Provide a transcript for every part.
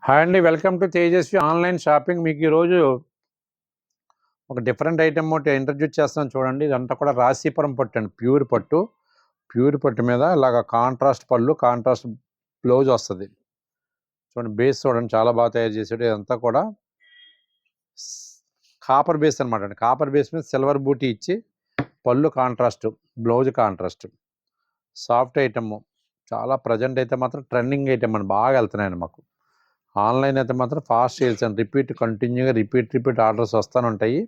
Hi అండి, welcome to Tejaswi online shopping. మీకు ఈరోజు ఒక డిఫరెంట్ ఐటమ్ ఒకటి ఇంట్రడ్యూస్ చేస్తాను చూడండి. ఇదంతా కూడా రాశీపురం పట్టు అండి, ప్యూర్ పట్టు మీద ఇలాగ కాంట్రాస్ట్ పళ్ళు, కాంట్రాస్ట్ బ్లౌజ్ వస్తుంది చూడండి. బేస్ చూడండి చాలా బాగా తయారు చేసాడు. ఇదంతా కూడా కాపర్ బేస్ అనమాట అండి. కాపర్ బేస్ మీద సిల్వర్ బూటీ ఇచ్చి పళ్ళు contrast, blouse contrast, soft item. చాలా ప్రజెంట్ అయితే మాత్రం ట్రెండింగ్ ఐటమ్ అని బాగా వెళ్తున్నాయండి మాకు. ఆన్లైన్ అయితే మాత్రం ఫాస్ట్ సేల్స్ అండ్ కంటిన్యూగా రిపీట్ ఆర్డర్స్ వస్తూనే ఉంటాయి.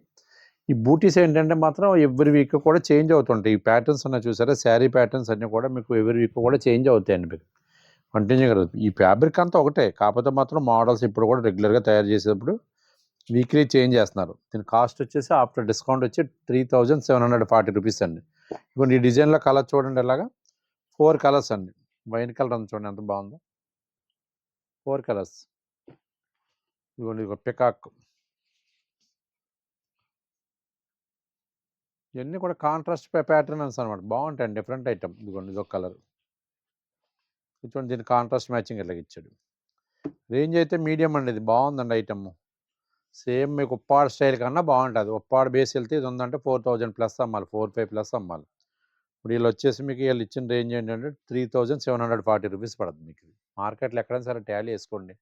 ఈ బూటీస్ ఏంటంటే మాత్రం ఎవ్రీ వీక్ కూడా చేంజ్ అవుతుంటాయి. ఈ ప్యాటర్న్స్ ఉన్నాయి చూసారా, శారీ ప్యాటర్న్స్ అన్నీ కూడా మీకు ఎవ్రీ వీక్ కూడా చేంజ్ అవుతాయండి. మీకు కంటిన్యూగా ఈ ఫ్యాబ్రిక్ అంతా ఒకటే, కాకపోతే మాత్రం మోడల్స్ ఇప్పుడు కూడా రెగ్యులర్గా తయారు చేసేటప్పుడు వీక్లీ చేంజ్ చేస్తున్నారు. దీని కాస్ట్ వచ్చేసి ఆఫ్టర్ డిస్కౌంట్ వచ్చి 3740 రూపీస్ అండి. ఇప్పుడు ఈ డిజైన్లో కలర్ చూడండి, ఎలాగా 4 కలర్స్ అండి. వైన్ కలర్ ఉంది చూడండి ఎంత బాగుందో, 4 కలర్స్. ఇదిగోండి పికాక్, ఇవన్నీ కూడా కాంట్రాస్ట్ ప్యాటర్న్స్ అనమాట. బాగుంటాయండి, డిఫరెంట్ ఐటమ్. ఇదిగోండి ఇదొక కలర్, చూడండి దీని కాంట్రాస్ట్ మ్యాచింగ్ ఇలాగ ఇచ్చాడు. రేంజ్ అయితే మీడియం అండి, ఇది బాగుందండి ఐటమ్. సేమ్ మీకు ఉప్పాడ స్టైల్ కన్నా బాగుంటుంది. ఉప్పాడ బేస్ వెళ్తే ఇది ఉందంటే 4000+ అమ్మాలి, 45+ అమ్మాలి. ఇప్పుడు వీళ్ళు వచ్చేసి మీకు వీళ్ళు ఇచ్చిన రేంజ్ ఏంటంటే 3740 రూపీస్ పడుతుంది. మీకు మార్కెట్లో ఎక్కడైనా సరే ట్యాలీ వేసుకోండి,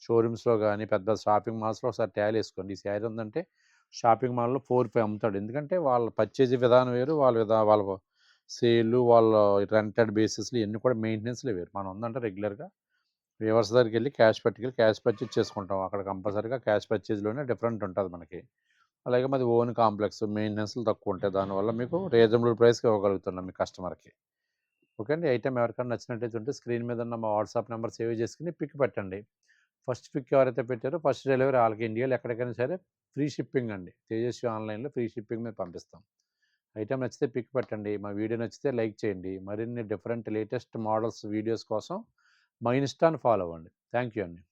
షోరూమ్స్లో కానీ పెద్ద షాపింగ్ మాల్స్లో ఒకసారి ట్యాలీ వేసుకోండి. ఈ శారీ ఉందంటే షాపింగ్ మాల్లో 4-5 అమ్ముతాడు. ఎందుకంటే వాళ్ళ పర్చేజ్ విధానం వేరు, వాళ్ళ సేల్, వాళ్ళ రెంటెడ్ బేసిస్లు ఇవన్నీ కూడా మెయింటెనెన్స్లు వేరు. మనం ఉందంటే రెగ్యులర్గా వ్యూవర్స్ దగ్గరికి వెళ్ళి క్యాష్ పర్చేజ్ చేసుకుంటాం. అక్కడ కంపల్సరీగా క్యాష్ పర్చేజ్లోనే డిఫరెంట్ ఉంటుంది మనకి. అలాగే మాది ఓన్ కాంప్లెక్స్, మెయింటెనెన్స్లు తక్కువ ఉంటాయి. దానివల్ల మీకు రీజనబుల్ ప్రైస్కి ఇవ్వగలుగుతున్నాం మీ కస్టమర్కి. ఓకే అండి. ఐటమ్ ఎవరికైనా నచ్చినట్టయితే ఉంటే స్క్రీన్ మీద ఉన్న మా వాట్సాప్ నెంబర్ సేవ్ చేసుకుని పిక్ పెట్టండి. ఫస్ట్ పిక్ ఎవరైతే పెట్టారో ఫస్ట్ డెలివరీ వాళ్ళకి ఇండియాలో ఎక్కడికైనా సరే ఫ్రీ షిప్పింగ్ అండి. తేజస్వి ఆన్లైన్లో ఫ్రీ షిప్పింగ్ మీద పంపిస్తాం. ఐటమ్ నచ్చితే పిక్ పెట్టండి. మా వీడియో నచ్చితే లైక్ చేయండి. మరిన్ని డిఫరెంట్ లేటెస్ట్ మోడల్స్ వీడియోస్ కోసం మా ఇన్స్టాని ఫాలో అవ్వండి. థ్యాంక్ యూ అండి.